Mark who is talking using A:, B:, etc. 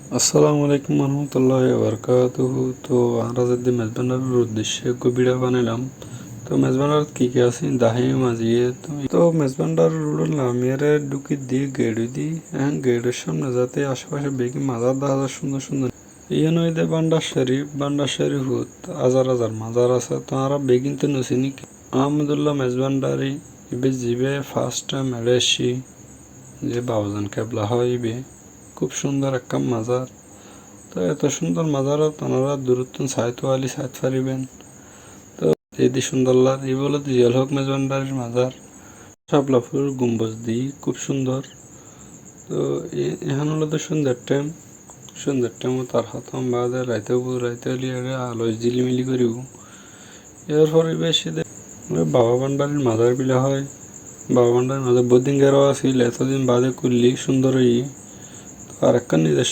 A: আসসালামু আলাইকুম রহমতুল্লাহি বারাকাতুহু। তো আমরা যদি মেজবানের উদ্দেশ্যে ভিডিও বানাইলাম। তো মেজবানের কি কি আছে দাহি মাঝিয়ে তো মেজবান্ডার রুডল নামিয়ে ঢুকি দিয়ে গেড়ে দি গেড়ের সামনে যাতে আশেপাশে বেগি মাজার দেখা যায় সুন্দর সুন্দর ইয়ে নইদে বান্ডার শরীফ হুত হাজার হাজার মাজার আছে তো আমরা বেগিন তো নসিনি আহমদুল্লাহ মেজবান্ডারি ইবে জিবে ফার্স্ট টাইম এড়েছি যে বাবাজান কেবলা হয় ইবে খুব সুন্দর একটা মাজার। তো এত সুন্দর মাজারত আপনারা দূরত্ব সাইতো আলী সাইত পারিবেন। তো এদি সুন্দর লাগ এই বলে জিয়াল হক মেজবান্ডারির মাজার শাপলাফুর গম্বুজ দি খুব সুন্দর। তো এখান হলো তো সুন্দর টাইম তার হাতম বাদে রাইতে লিয়ে আলোয় জিলিমিলি করিব এর পরিবেশে বাবা ভান্ডারির মাজার বিলা হয়। বাবা ভান্ডারির মাজার বদিন গেরাও আছিল এতদিন বাদে করলি সুন্দর আর একটা নিজস্ব